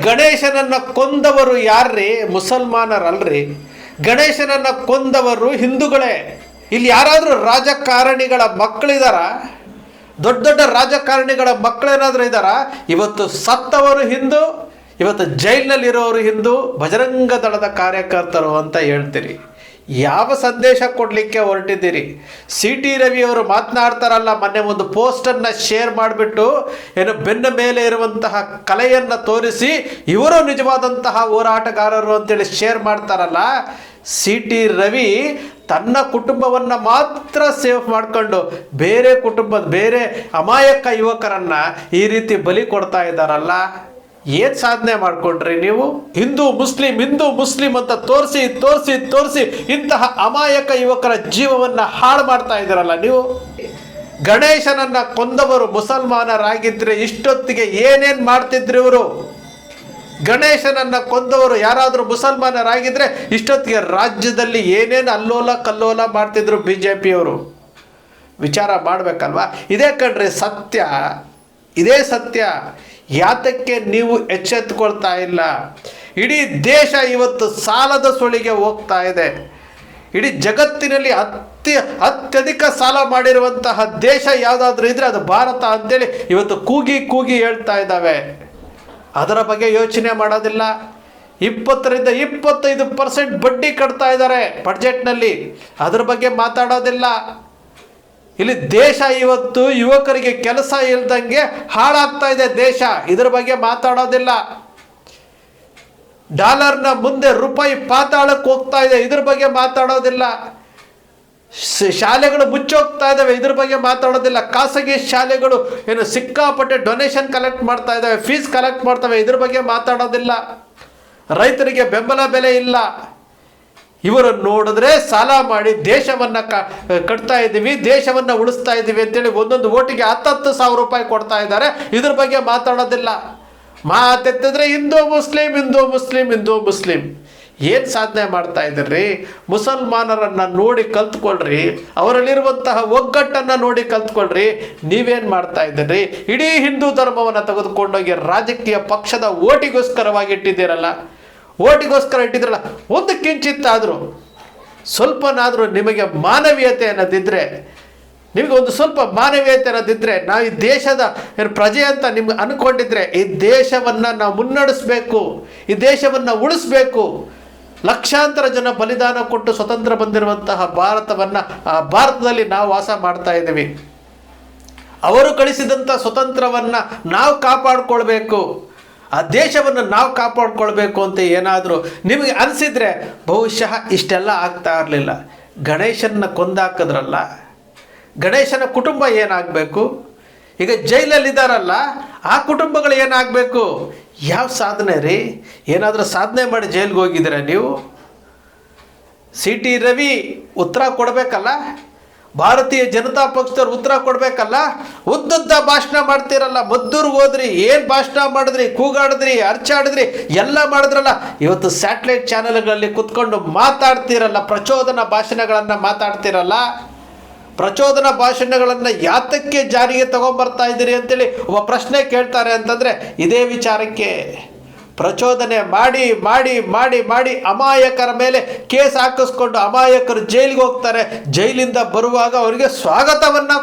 ಗಣೇಶನನ್ನು ಕೊಂದವರು ಯಾರ್ರೀ? ಮುಸಲ್ಮಾನರಲ್ರಿ. ಗಣೇಶನನ್ನು ಕೊಂದವರು ಹಿಂದೂಗಳೇ. ಇಲ್ಲಿ ಯಾರಾದರೂ ರಾಜಕಾರಣಿಗಳ ಮಕ್ಕಳಿದಾರ? ದೊಡ್ಡ ದೊಡ್ಡ ರಾಜಕಾರಣಿಗಳ ಮಕ್ಕಳೇನಾದರೂ ಇದ್ದಾರಾ? ಇವತ್ತು ಸತ್ತವರು ಹಿಂದೂ, ಇವತ್ತು ಜೈಲಿನಲ್ಲಿರೋರು ಹಿಂದೂ, ಬಜರಂಗ ದಳದ ಕಾರ್ಯಕರ್ತರು ಅಂತ ಹೇಳ್ತೀರಿ. ಯಾವ ಸಂದೇಶ ಕೊಡಲಿಕ್ಕೆ ಹೊರಟಿದ್ದೀರಿ? ಸಿ ಟಿ ರವಿಯವರು ಮಾತನಾಡ್ತಾರಲ್ಲ, ಮೊನ್ನೆ ಒಂದು ಪೋಸ್ಟನ್ನು ಶೇರ್ ಮಾಡಿಬಿಟ್ಟು ಏನು ಬೆನ್ನ ಮೇಲೆ ಇರುವಂತಹ ಕಲೆಯನ್ನು ತೋರಿಸಿ ಇವರು ನಿಜವಾದಂತಹ ಹೋರಾಟಗಾರರು ಅಂತೇಳಿ ಶೇರ್ ಮಾಡ್ತಾರಲ್ಲ. ಸಿ ಟಿ ರವಿ ತನ್ನ ಕುಟುಂಬವನ್ನು ಮಾತ್ರ ಸೇವ್ ಮಾಡಿಕೊಂಡು ಬೇರೆ ಅಮಾಯಕ ಯುವಕರನ್ನು ಈ ರೀತಿ ಬಲಿ ಕೊಡ್ತಾ ಇದ್ದಾರಲ್ಲ. ಏನು ಸಾಧನೆ ಮಾಡಿಕೊಂಡ್ರಿ ನೀವು? ಹಿಂದೂ ಮುಸ್ಲಿಂ ಅಂತ ತೋರಿಸಿ ಇಂತಹ ಅಮಾಯಕ ಯುವಕರ ಜೀವವನ್ನು ಹಾಳು ಮಾಡ್ತಾ ಇದ್ದೀರಲ್ಲ ನೀವು. ಗಣೇಶನನ್ನು ಕೊಂದವರು ಮುಸಲ್ಮಾನರಾಗಿದ್ದರೆ ಇಷ್ಟೊತ್ತಿಗೆ ಏನೇನು ಮಾಡ್ತಿದ್ರು ಇವರು? ಗಣೇಶನನ್ನು ಕೊಂದವರು ಯಾರಾದರೂ ಮುಸಲ್ಮಾನರಾಗಿದ್ದರೆ ಇಷ್ಟೊತ್ತಿಗೆ ರಾಜ್ಯದಲ್ಲಿ ಏನೇನು ಅಲ್ಲೋಲ ಕಲ್ಲೋಲ ಮಾಡ್ತಿದ್ರು BJPಯವರು. ವಿಚಾರ ಮಾಡಬೇಕಲ್ವಾ? ಇದೇ ಕಣ್ರಿ ಸತ್ಯ, ಇದೇ ಸತ್ಯ. ಯಾತಕ್ಕೆ ನೀವು ಎಚ್ಚೆತ್ತುಕೊಳ್ತಾ ಇಲ್ಲ? ಇಡೀ ದೇಶ ಇವತ್ತು ಸಾಲದ ಸುಳಿಗೆ ಹೋಗ್ತಾ ಇದೆ. ಇಡೀ ಜಗತ್ತಿನಲ್ಲಿ ಅತ್ಯಧಿಕ ಸಾಲ ಮಾಡಿರುವಂತಹ ದೇಶ ಯಾವುದಾದ್ರೂ ಇದ್ದರೆ ಅದು ಭಾರತ ಅಂತೇಳಿ ಇವತ್ತು ಕೂಗಿ ಹೇಳ್ತಾ ಇದ್ದಾವೆ. ಅದರ ಬಗ್ಗೆ ಯೋಚನೆ ಮಾಡೋದಿಲ್ಲ. 20ರಿಂದ 25% ಬಡ್ಡಿ ಕಟ್ತಾ ಇದ್ದಾರೆ ಬಡ್ಜೆಟ್ನಲ್ಲಿ, ಅದ್ರ ಬಗ್ಗೆ ಮಾತಾಡೋದಿಲ್ಲ. ಇಲ್ಲಿ ದೇಶ ಇವತ್ತು ಯುವಕರಿಗೆ ಕೆಲಸ ಇಲ್ದಂಗೆ ಹಾಳಾಗ್ತಾ ಇದೆ ದೇಶ, ಇದರ ಬಗ್ಗೆ ಮಾತಾಡೋದಿಲ್ಲ. ಡಾಲರ್ನ ಮುಂದೆ ರೂಪಾಯಿ ಪಾತಾಳಕ್ಕೆ ಹೋಗ್ತಾ ಇದೆ, ಇದ್ರ ಬಗ್ಗೆ ಮಾತಾಡೋದಿಲ್ಲ. ಶಾಲೆಗಳು ಮುಚ್ಚೋಗ್ತಾ ಇದ್ದಾವೆ, ಇದ್ರ ಬಗ್ಗೆ ಮಾತಾಡೋದಿಲ್ಲ. ಖಾಸಗಿ ಶಾಲೆಗಳು ಏನು ಸಿಕ್ಕಾಪಟ್ಟೆ ಡೊನೇಷನ್ ಕಲೆಕ್ಟ್ ಮಾಡ್ತಾ ಇದ್ದಾವೆ, ಫೀಸ್ ಕಲೆಕ್ಟ್ ಮಾಡ್ತವೆ, ಇದ್ರ ಬಗ್ಗೆ ಮಾತಾಡೋದಿಲ್ಲ. ರೈತರಿಗೆ ಬೆಂಬಲ ಬೆಲೆ ಇಲ್ಲ. ಇವರು ನೋಡಿದ್ರೆ ಸಾಲ ಮಾಡಿ ದೇಶವನ್ನು ಕಟ್ತಾ ಇದ್ದೀವಿ, ದೇಶವನ್ನು ಉಳಿಸ್ತಾ ಇದ್ದೀವಿ ಅಂತೇಳಿ ಒಂದೊಂದು ಓಟಿಗೆ 10,000 ರೂಪಾಯಿ ಕೊಡ್ತಾ ಇದ್ದಾರೆ, ಇದ್ರ ಬಗ್ಗೆ ಮಾತಾಡೋದಿಲ್ಲ. ಮಾತೆತ್ತಿದ್ರೆ ಹಿಂದೂ ಮುಸ್ಲಿಂ. ಏನು ಸಾಧನೆ ಮಾಡ್ತಾ ಇದ್ದೀರಿ? ಮುಸಲ್ಮಾನರನ್ನು ನೋಡಿ ಕಲ್ತ್ಕೊಳ್ರಿ, ಅವರಲ್ಲಿರುವಂತಹ ಒಗ್ಗಟ್ಟನ್ನು ನೋಡಿ ಕಲ್ತ್ಕೊಳ್ರಿ. ನೀವೇನು ಮಾಡ್ತಾ ಇದ್ದೀರಿ? ಇಡೀ ಹಿಂದೂ ಧರ್ಮವನ್ನು ತೆಗೆದುಕೊಂಡೋಗಿ ರಾಜಕೀಯ ಪಕ್ಷದ ಓಟಿಗೋಸ್ಕರವಾಗಿ ಇಟ್ಟಿದ್ದೀರಲ್ಲ, ಒಂದು ಕಿಂಚಿತ್ತಾದರೂ ಸ್ವಲ್ಪನಾದರೂ ನಿಮಗೆ ಮಾನವೀಯತೆ ಅನ್ನೋದಿದ್ದರೆ, ನಿಮಗೆ ಒಂದು ಸ್ವಲ್ಪ ಮಾನವೀಯತೆ ಅನ್ನೋದಿದ್ದರೆ, ನಾವು ಈ ದೇಶದ ಪ್ರಜೆ ಅಂತ ನಿಮ್ಗೆ ಅಂದ್ಕೊಂಡಿದ್ರೆ ಈ ದೇಶವನ್ನು ನಾವು ಮುನ್ನಡೆಸಬೇಕು, ಈ ದೇಶವನ್ನು ಉಳಿಸ್ಬೇಕು. ಲಕ್ಷಾಂತರ ಜನ ಬಲಿದಾನ ಕೊಟ್ಟು ಸ್ವತಂತ್ರ ಬಂದಿರುವಂತಹ ಭಾರತದಲ್ಲಿ ನಾವು ವಾಸ ಮಾಡ್ತಾ ಇದ್ದೀವಿ. ಅವರು ಕಳಿಸಿದಂಥ ಸ್ವತಂತ್ರವನ್ನು ನಾವು ಕಾಪಾಡಿಕೊಳ್ಬೇಕು, ಆ ದೇಶವನ್ನು ನಾವು ಕಾಪಾಡ್ಕೊಳ್ಬೇಕು ಅಂತ ಏನಾದರೂ ನಿಮಗೆ ಅನಿಸಿದರೆ ಬಹುಶಃ ಇಷ್ಟೆಲ್ಲ ಆಗ್ತಾ ಇರಲಿಲ್ಲ. ಗಣೇಶನ ಕೊಂದಾಕಿದ್ರಲ್ಲ, ಗಣೇಶನ ಕುಟುಂಬ ಏನಾಗಬೇಕು? ಈಗ ಜೈಲಲ್ಲಿದ್ದಾರಲ್ಲ, ಆ ಕುಟುಂಬಗಳು ಏನಾಗಬೇಕು? ಯಾವ ಸಾಧನೆ ರೀ? ಏನಾದರೂ ಸಾಧನೆ ಮಾಡಿ ಜೈಲಿಗೆ ಹೋಗಿದ್ದೀರಾ ನೀವು? ಸಿ ಟಿ ರವಿ ಉತ್ತರ ಕೊಡಬೇಕಲ್ಲ, ಭಾರತೀಯ ಜನತಾ ಪಕ್ಷದವ್ರು ಉತ್ತರ ಕೊಡಬೇಕಲ್ಲ. ಉದ್ದುದ್ದ ಭಾಷಣ ಮಾಡ್ತೀರಲ್ಲ, ಮದ್ದೂರ್ಗೆ ಹೋದ್ರಿ, ಏನು ಭಾಷಣ ಮಾಡಿದ್ರಿ, ಕೂಗಾಡಿದ್ರಿ, ಅರ್ಚಾಡಿದ್ರಿ, ಎಲ್ಲ ಮಾಡಿದ್ರಲ್ಲ. ಇವತ್ತು ಸ್ಯಾಟಲೈಟ್ ಚಾನೆಲ್ಗಳಲ್ಲಿ ಕುತ್ಕೊಂಡು ಮಾತಾಡ್ತಿರಲ್ಲ, ಪ್ರಚೋದನಾ ಭಾಷಣಗಳನ್ನು ಮಾತಾಡ್ತಿರಲ್ಲ. ಪ್ರಚೋದನಾ ಭಾಷಣಗಳನ್ನು ಯಾತಕ್ಕೆ ಜಾರಿಗೆ ತಗೊಂಬರ್ತಾ ಇದ್ದೀರಿ ಅಂತೇಳಿ ಒಬ್ಬ ಪ್ರಶ್ನೆ ಕೇಳ್ತಾರೆ ಅಂತಂದರೆ ಇದೇ ವಿಚಾರಕ್ಕೆ. ಪ್ರಚೋದನೆ ಮಾಡಿ ಮಾಡಿ ಮಾಡಿ ಮಾಡಿ ಅಮಾಯಕರ ಮೇಲೆ ಕೇಸ್ ಹಾಕಿಸ್ಕೊಂಡು ಅಮಾಯಕರು ಜೈಲಿಗೆ ಹೋಗ್ತಾರೆ. ಜೈಲಿಂದ ಬರುವಾಗ ಅವರಿಗೆ ಸ್ವಾಗತವನ್ನು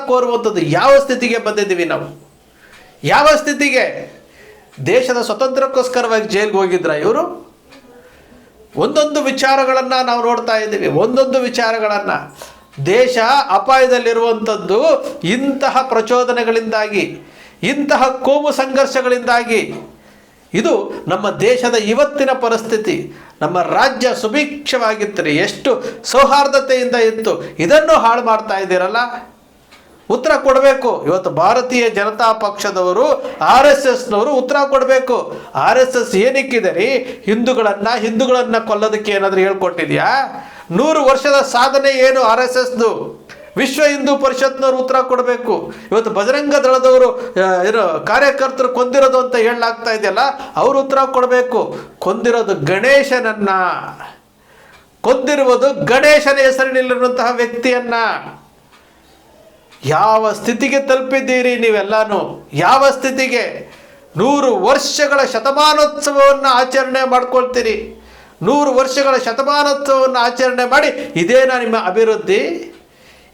ಕೋರುವಂಥದ್ದು ಯಾವ ಸ್ಥಿತಿಗೆ ಬಂದಿದ್ದೀವಿ ನಾವು? ಯಾವ ಸ್ಥಿತಿಗೆ? ದೇಶದ ಸ್ವತಂತ್ರಕ್ಕೋಸ್ಕರವಾಗಿ ಜೈಲಿಗೆ ಹೋಗಿದ್ರ ಇವರು? ಒಂದೊಂದು ವಿಚಾರಗಳನ್ನು ನಾವು ನೋಡ್ತಾ ಇದ್ದೀವಿ, ಒಂದೊಂದು ವಿಚಾರಗಳನ್ನು. ದೇಶ ಅಪಾಯದಲ್ಲಿರುವಂಥದ್ದು ಇಂತಹ ಪ್ರಚೋದನೆಗಳಿಂದಾಗಿ, ಇಂತಹ ಕೋಮು ಸಂಘರ್ಷಗಳಿಂದಾಗಿ. ಇದು ನಮ್ಮ ದೇಶದ ಇವತ್ತಿನ ಪರಿಸ್ಥಿತಿ. ನಮ್ಮ ರಾಜ್ಯ ಸುಭಿಕ್ಷವಾಗಿತ್ತು, ಎಷ್ಟು ಸೌಹಾರ್ದತೆಯಿಂದ ಇತ್ತು, ಇದನ್ನು ಹಾಳು ಮಾಡ್ತಾ ಇದ್ದೀರಲ್ಲ. ಉತ್ತರ ಕೊಡಬೇಕು. ಇವತ್ತು ಭಾರತೀಯ ಜನತಾ ಪಕ್ಷದವರು, RSSನವರು ಉತ್ತರ ಕೊಡಬೇಕು. RSS ಏನಕ್ಕಿದೆ ರೀ? ಹಿಂದೂಗಳನ್ನು ಕೊಲ್ಲೋದಕ್ಕೆ ಏನಾದರೂ ಹೇಳ್ಕೊಟ್ಟಿದ್ಯಾ? 100 ವರ್ಷದ ಸಾಧನೆ ಏನು RSSದು? ವಿಶ್ವ ಹಿಂದೂ ಪರಿಷತ್ನವರು ಉತ್ತರ ಕೊಡಬೇಕು. ಇವತ್ತು ಬಜರಂಗ ದಳದವರು ಕಾರ್ಯಕರ್ತರು ಕೊಂದಿರೋದು ಅಂತ ಹೇಳಲಾಗ್ತಾ ಇದೆಯಲ್ಲ, ಅವರು ಉತ್ತರ ಕೊಡಬೇಕು. ಕೊಂದಿರೋದು ಗಣೇಶನ ಹೆಸರಿನಲ್ಲಿರುವಂತಹ ವ್ಯಕ್ತಿಯನ್ನ. ಯಾವ ಸ್ಥಿತಿಗೆ ತಲುಪಿದ್ದೀರಿ ನೀವೆಲ್ಲಾನು? ಯಾವ ಸ್ಥಿತಿಗೆ? 100 ವರ್ಷಗಳ ಶತಮಾನೋತ್ಸವವನ್ನು ಆಚರಣೆ ಮಾಡ್ಕೊಳ್ತೀರಿ. 100 ವರ್ಷಗಳ ಶತಮಾನೋತ್ಸವವನ್ನು ಆಚರಣೆ ಮಾಡಿ ಇದೇನಾ ನಿಮ್ಮ ಅಭಿವೃದ್ಧಿ?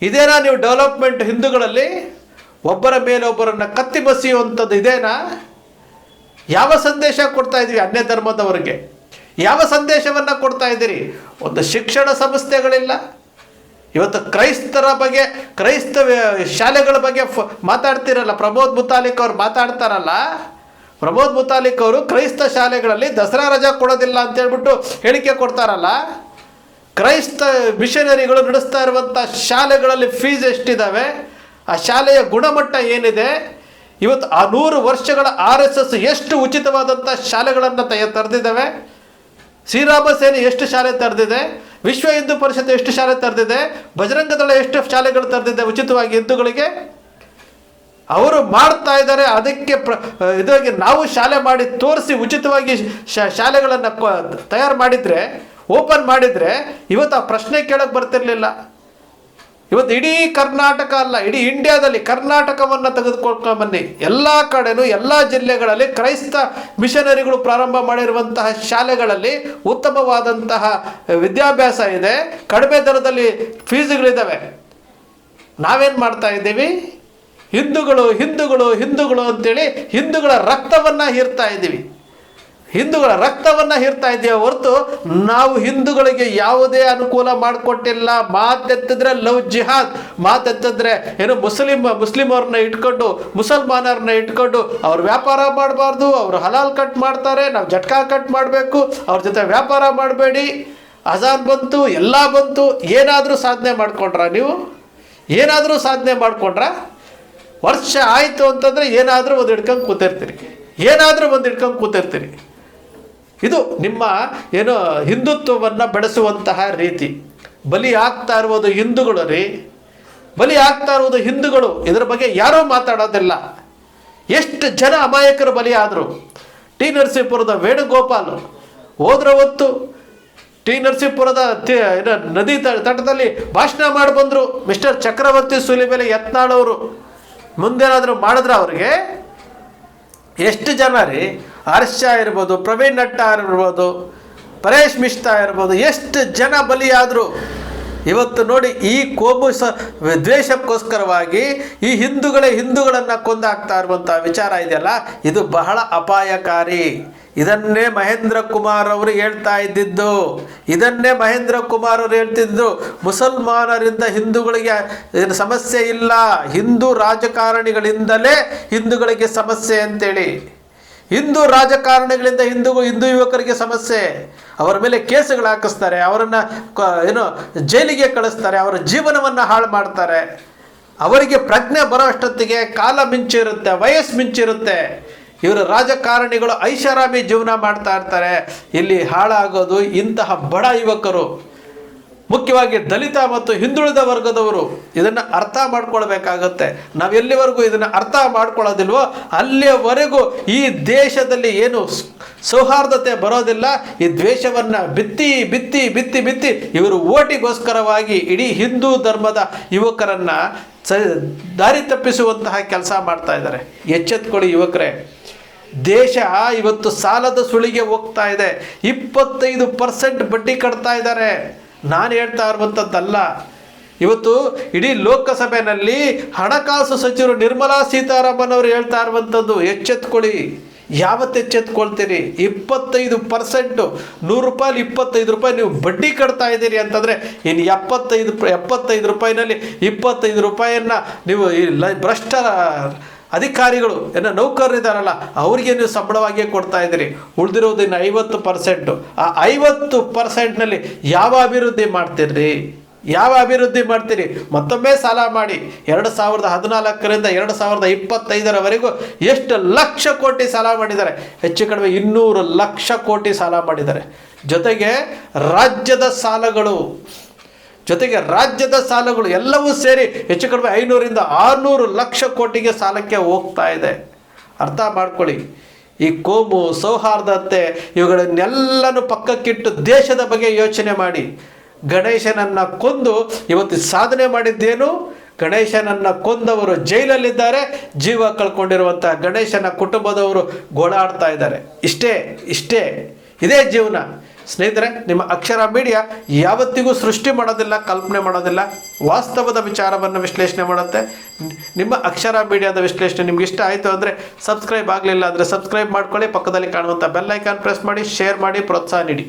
ಇದೇನಾ ನೀವು ಡೆವಲಪ್ಮೆಂಟ್? ಹಿಂದೂಗಳಲ್ಲಿ ಒಬ್ಬರ ಮೇಲೆ ಒಬ್ಬರನ್ನು ಕತ್ತಿ ಬಸಿಯುವಂಥದ್ದು ಇದೇನಾ? ಯಾವ ಸಂದೇಶ ಕೊಡ್ತಾ ಇದ್ದೀವಿ ಅನ್ಯ ಧರ್ಮದವರಿಗೆ? ಯಾವ ಸಂದೇಶವನ್ನು ಕೊಡ್ತಾ ಇದ್ದೀರಿ? ಒಂದು ಶಿಕ್ಷಣ ಸಂಸ್ಥೆಗಳಿಲ್ಲ. ಇವತ್ತು ಕ್ರೈಸ್ತರ ಬಗ್ಗೆ, ಕ್ರೈಸ್ತ ಶಾಲೆಗಳ ಬಗ್ಗೆ ಮಾತಾಡ್ತಿರಲ್ಲ. ಪ್ರಮೋದ್ ಮುತಾಲಿಕ್ ಅವರು ಮಾತಾಡ್ತಾರಲ್ಲ, ಪ್ರಮೋದ್ ಮುತಾಲಿಕ್ ಅವರು ಕ್ರೈಸ್ತ ಶಾಲೆಗಳಲ್ಲಿ ದಸರಾ ರಜಾ ಕೊಡೋದಿಲ್ಲ ಅಂತೇಳ್ಬಿಟ್ಟು ಹೇಳಿಕೆ ಕೊಡ್ತಾರಲ್ಲ. ಕ್ರೈಸ್ತ ಮಿಷನರಿಗಳು ನಡೆಸ್ತಾ ಇರುವಂಥ ಶಾಲೆಗಳಲ್ಲಿ ಫೀಸ್ ಎಷ್ಟಿದ್ದಾವೆ? ಆ ಶಾಲೆಯ ಗುಣಮಟ್ಟ ಏನಿದೆ? ಇವತ್ತು ಆ 100 ವರ್ಷಗಳ RSS ಎಷ್ಟು ಉಚಿತವಾದಂಥ ಶಾಲೆಗಳನ್ನು ತೆರೆದಿದ್ದಾವೆ? ಶ್ರೀರಾಮ ಸೇನೆ ಎಷ್ಟು ಶಾಲೆ ತೆರೆದಿದೆ? ವಿಶ್ವ ಹಿಂದೂ ಪರಿಷತ್ ಎಷ್ಟು ಶಾಲೆ ತೆರೆದಿದೆ? ಬಜರಂಗ ದಳ ಎಷ್ಟು ಶಾಲೆಗಳು ತೆರೆದಿದೆ ಉಚಿತವಾಗಿ ಹಿಂದೂಗಳಿಗೆ? ಅವರು ಮಾಡ್ತಾ ಇದ್ದಾರೆ. ಅದಕ್ಕೆ ಇದಾಗಿ ನಾವು ಶಾಲೆ ಮಾಡಿ ತೋರಿಸಿ ಉಚಿತವಾಗಿ ಶಾಲೆಗಳನ್ನು ತಯಾರು ಮಾಡಿದರೆ, ಓಪನ್ ಮಾಡಿದರೆ ಇವತ್ತು ಆ ಪ್ರಶ್ನೆ ಕೇಳೋಕ್ಕೆ ಬರ್ತಿರ್ಲಿಲ್ಲ. ಇವತ್ತು ಇಡೀ ಕರ್ನಾಟಕ ಅಲ್ಲ, ಇಡೀ ಇಂಡಿಯಾದಲ್ಲಿ ಕರ್ನಾಟಕವನ್ನು ತೆಗೆದುಕೊಳ್ಕೊಂಡು ಬನ್ನಿ, ಎಲ್ಲ ಕಡೆನೂ ಎಲ್ಲ ಜಿಲ್ಲೆಗಳಲ್ಲಿ ಕ್ರೈಸ್ತ ಮಿಷನರಿಗಳು ಪ್ರಾರಂಭ ಮಾಡಿರುವಂತಹ ಶಾಲೆಗಳಲ್ಲಿ ಉತ್ತಮವಾದಂತಹ ವಿದ್ಯಾಭ್ಯಾಸ ಇದೆ, ಕಡಿಮೆ ದರದಲ್ಲಿ ಫೀಸ್ಗಳಿದ್ದಾವೆ. ನಾವೇನು ಮಾಡ್ತಾ ಇದ್ದೀವಿ? ಹಿಂದೂಗಳು ಹಿಂದೂಗಳು ಹಿಂದೂಗಳು ಅಂತೇಳಿ ಹಿಂದೂಗಳ ರಕ್ತವನ್ನು ಹೀರ್ತಾ ಇದ್ದೀವಿ. ಹಿಂದೂಗಳ ರಕ್ತವನ್ನು ಹೀರ್ತಾ ಇದ್ದೀವಿ ಹೊರತು ನಾವು ಹಿಂದೂಗಳಿಗೆ ಯಾವುದೇ ಅನುಕೂಲ ಮಾಡಿಕೊಟ್ಟಿಲ್ಲ. ಮಾತೆತ್ತಿದ್ರೆ ಲವ್ ಜಿಹಾದ್, ಮಾತೆತ್ತಿದ್ರೆ ಏನು ಮುಸ್ಲಿಮವ್ರನ್ನ ಇಟ್ಕೊಂಡು, ಮುಸಲ್ಮಾನರನ್ನ ಇಟ್ಕೊಂಡು ಅವ್ರು ವ್ಯಾಪಾರ ಮಾಡಬಾರ್ದು, ಅವರು ಹಲಾಲ್ ಕಟ್ ಮಾಡ್ತಾರೆ, ನಾವು ಜಟ್ಕಾ ಕಟ್ ಮಾಡಬೇಕು, ಅವ್ರ ಜೊತೆ ವ್ಯಾಪಾರ ಮಾಡಬೇಡಿ, ಅಜಾನ್ ಬಂತು, ಎಲ್ಲ ಬಂತು. ಏನಾದರೂ ಸಾಧನೆ ಮಾಡ್ಕೊಂಡ್ರ ನೀವು? ಏನಾದರೂ ಸಾಧನೆ ಮಾಡ್ಕೊಂಡ್ರ? ವರ್ಷ ಆಯಿತು ಅಂತಂದರೆ ಏನಾದರೂ ಒಂದು ಹಿಡ್ಕೊಂಡು ಕೂತಿರ್ತೀರಿ, ಏನಾದರೂ ಒಂದು ಹಿಡ್ಕೊಂಡು ಕೂತಿರ್ತೀರಿ. ಇದು ನಿಮ್ಮ ಏನು ಹಿಂದುತ್ವವನ್ನು ಬೆಳೆಸುವಂತಹ ರೀತಿ. ಬಲಿ ಆಗ್ತಾ ಇರುವುದು ಹಿಂದೂಗಳು ರೀ, ಬಲಿ ಆಗ್ತಾ ಇರುವುದು ಹಿಂದೂಗಳು. ಇದರ ಬಗ್ಗೆ ಯಾರೂ ಮಾತಾಡೋದಿಲ್ಲ. ಎಷ್ಟು ಜನ ಅಮಾಯಕರು ಬಲಿ ಆದರು. ಟಿ ನರಸೀಪುರದ ವೇಣುಗೋಪಾಲ್ ಹೋದ್ರ ಹೊತ್ತು ಟಿ ನರಸೀಪುರದ ನದಿ ತಟದಲ್ಲಿ ಭಾಷಣ ಮಾಡಿ ಬಂದರು. ಮಿಸ್ಟರ್ ಚಕ್ರವರ್ತಿ ಸೂಲಿಬೆಲೆ ಯತ್ನಾಳ್ ಅವರು ಮುಂದೇನಾದರೂ ಮಾಡಿದ್ರೆ ಅವ್ರಿಗೆ ಎಷ್ಟು ಜನ ರೀ? ಹರ್ಷ ಇರ್ಬೋದು, ಪ್ರವೀಣ್ ನಟ್ಟಾರ್ ಇರ್ಬೋದು, ಪರೇಶ್ ಮಿಶ್ರಾ ಇರ್ಬೋದು, ಎಷ್ಟು ಜನ ಬಲಿಯಾದರು. ಇವತ್ತು ನೋಡಿ, ಈ ಕೋಮು ದ್ವೇಷಕ್ಕೋಸ್ಕರವಾಗಿ ಈ ಹಿಂದೂಗಳನ್ನು ಕೊಂದಾಕ್ತಾ ಇರುವಂಥ ವಿಚಾರ ಇದೆಯಲ್ಲ, ಇದು ಬಹಳ ಅಪಾಯಕಾರಿ. ಇದನ್ನೇ ಮಹೇಂದ್ರ ಕುಮಾರ್ ಅವರು ಹೇಳ್ತಾ ಇದ್ದಿದ್ದು, ಇದನ್ನೇ ಮಹೇಂದ್ರ ಕುಮಾರ್ ಅವರು ಹೇಳ್ತಿದ್ದು. ಮುಸಲ್ಮಾನರಿಂದ ಹಿಂದೂಗಳಿಗೆ ಸಮಸ್ಯೆ ಇಲ್ಲ, ಹಿಂದೂ ರಾಜಕಾರಣಿಗಳಿಂದಲೇ ಹಿಂದೂಗಳಿಗೆ ಸಮಸ್ಯೆ ಅಂತೇಳಿ. ಹಿಂದೂ ರಾಜಕಾರಣಿಗಳಿಂದ ಹಿಂದೂ ಯುವಕರಿಗೆ ಸಮಸ್ಯೆ. ಅವರ ಮೇಲೆ ಕೇಸುಗಳು ಹಾಕಿಸ್ತಾರೆ, ಅವರನ್ನು ಜೈಲಿಗೆ ಕಳಿಸ್ತಾರೆ, ಅವರ ಜೀವನವನ್ನು ಹಾಳು ಮಾಡ್ತಾರೆ. ಅವರಿಗೆ ಪ್ರಜ್ಞೆ ಬರೋ ಅಷ್ಟೊತ್ತಿಗೆ ಕಾಲ ಮಿಂಚಿರುತ್ತೆ, ವಯಸ್ಸು ಮಿಂಚಿರುತ್ತೆ. ಇವರು ರಾಜಕಾರಣಿಗಳು ಐಷಾರಾಮಿ ಜೀವನ ಮಾಡ್ತಾ ಇರ್ತಾರೆ. ಇಲ್ಲಿ ಹಾಳಾಗೋದು ಇಂತಹ ಬಡ ಯುವಕರು, ಮುಖ್ಯವಾಗಿ ದಲಿತ ಮತ್ತು ಹಿಂದುಳಿದ ವರ್ಗದವರು. ಇದನ್ನು ಅರ್ಥ ಮಾಡ್ಕೊಳ್ಬೇಕಾಗತ್ತೆ. ನಾವು ಎಲ್ಲಿವರೆಗೂ ಇದನ್ನು ಅರ್ಥ ಮಾಡ್ಕೊಳ್ಳೋದಿಲ್ವೋ ಅಲ್ಲಿಯವರೆಗೂ ಈ ದೇಶದಲ್ಲಿ ಏನು ಸೌಹಾರ್ದತೆ ಬರೋದಿಲ್ಲ. ಈ ದ್ವೇಷವನ್ನು ಬಿತ್ತಿ ಬಿತ್ತಿ ಬಿತ್ತಿ ಬಿತ್ತಿ ಇವರು ಓಟಿಗೋಸ್ಕರವಾಗಿ ಇಡೀ ಹಿಂದೂ ಧರ್ಮದ ಯುವಕರನ್ನು ದಾರಿ ತಪ್ಪಿಸುವಂತಹ ಕೆಲಸ ಮಾಡ್ತಾ ಇದ್ದಾರೆ. ಎಚ್ಚೆತ್ಕೊಳ್ಳಿ ಯುವಕರೇ. ದೇಶ ಇವತ್ತು ಸಾಲದ ಸುಳಿಗೆ ಹೋಗ್ತಾ ಇದೆ. 25% ಬಡ್ಡಿ ಕಟ್ತಾ ಇದ್ದಾರೆ. ನಾನು ಹೇಳ್ತಾ ಇರುವಂಥದ್ದಲ್ಲ. ಇವತ್ತು ಇಡೀ ಲೋಕಸಭೆಯಲ್ಲಿ ಹಣಕಾಸು ಸಚಿವರು ನಿರ್ಮಲಾ ಸೀತಾರಾಮನ್ ಅವರು ಹೇಳ್ತಾ ಇರುವಂಥದ್ದು, ಎಚ್ಚೆತ್ಕೊಳ್ಳಿ. ಯಾವತ್ತು ಎಚ್ಚೆತ್ಕೊಳ್ತೀರಿ? 25%, 100 ರೂಪಾಯಿ 25 ರೂಪಾಯಿ ನೀವು ಬಡ್ಡಿ ಕಟ್ತಾ ಇದ್ದೀರಿ ಅಂತಂದರೆ ಇನ್ನು 75 ರೂಪಾಯಿನಲ್ಲಿ 25 ರೂಪಾಯಿಯನ್ನು ನೀವು ಭ್ರಷ್ಟ ಅಧಿಕಾರಿಗಳು ನೌಕರರಿದ್ದಾರಲ್ಲ ಅವ್ರಿಗೆ ನೀವು ಸಂಬಳವಾಗಿಯೇ ಕೊಡ್ತಾ ಇದ್ದೀರಿ. ಉಳಿದಿರೋದು ಇನ್ನು 50%. ಆ 50%ನಲ್ಲಿ ಯಾವ ಅಭಿವೃದ್ಧಿ ಮಾಡ್ತೀರಿ? ಯಾವ ಅಭಿವೃದ್ಧಿ ಮಾಡ್ತೀರಿ? ಮತ್ತೊಮ್ಮೆ ಸಾಲ ಮಾಡಿ 2014ರಿಂದ 2025ರವರೆಗೂ ಎಷ್ಟು ಲಕ್ಷ ಕೋಟಿ ಸಾಲ ಮಾಡಿದ್ದಾರೆ? ಹೆಚ್ಚು ಕಡಿಮೆ 200 ಲಕ್ಷ ಕೋಟಿ ಸಾಲ ಮಾಡಿದ್ದಾರೆ. ಜೊತೆಗೆ ರಾಜ್ಯದ ಸಾಲಗಳು ಎಲ್ಲವೂ ಸೇರಿ ಹೆಚ್ಚು ಕಡಿಮೆ 500ರಿಂದ 600 ಲಕ್ಷ ಕೋಟಿಗೆ ಸಾಲಕ್ಕೆ ಹೋಗ್ತಾ ಇದೆ. ಅರ್ಥ ಮಾಡ್ಕೊಳ್ಳಿ. ಈ ಕೋಮು ಸೌಹಾರ್ದತೆ ಇವುಗಳನ್ನೆಲ್ಲನೂ ಪಕ್ಕಕ್ಕಿಟ್ಟು ದೇಶದ ಬಗ್ಗೆ ಯೋಚನೆ ಮಾಡಿ. ಗಣೇಶನನ್ನು ಕೊಂದು ಇವತ್ತು ಸಾಧನೆ ಮಾಡಿದ್ದೇನು? ಗಣೇಶನನ್ನು ಕೊಂದವರು ಜೈಲಲ್ಲಿದ್ದಾರೆ, ಜೀವ ಕಳ್ಕೊಂಡಿರುವಂಥ ಗಣೇಶನ ಕುಟುಂಬದವರು ಗೋಳಾಡ್ತಾ ಇದ್ದಾರೆ. ಇಷ್ಟೇ ಇದೇ ಜೀವನ. ಸ್ನೇಹಿತರೆ, ನಿಮ್ಮ ಅಕ್ಷರ ಮೀಡಿಯಾ ಯಾವತ್ತಿಗೂ ಸೃಷ್ಟಿ ಮಾಡೋದಿಲ್ಲ, ಕಲ್ಪನೆ ಮಾಡೋದಿಲ್ಲ, ವಾಸ್ತವದ ವಿಚಾರವನ್ನು ವಿಶ್ಲೇಷಣೆ ಮಾಡುತ್ತೆ. ನಿಮ್ಮ ಅಕ್ಷರ ಮೀಡಿಯಾದ ವಿಶ್ಲೇಷಣೆ ನಿಮ್ಗೆ ಇಷ್ಟ ಆಯಿತು ಅಂದರೆ ಸಬ್ಸ್ಕ್ರೈಬ್ ಆಗಲಿಲ್ಲ ಅಂದರೆ ಸಬ್ಸ್ಕ್ರೈಬ್ ಮಾಡ್ಕೊಳ್ಳಿ, ಪಕ್ಕದಲ್ಲಿ ಕಾಣುವಂಥ ಬೆಲ್ ಐಕಾನ್ ಪ್ರೆಸ್ ಮಾಡಿ, ಶೇರ್ ಮಾಡಿ, ಪ್ರೋತ್ಸಾಹ ನೀಡಿ.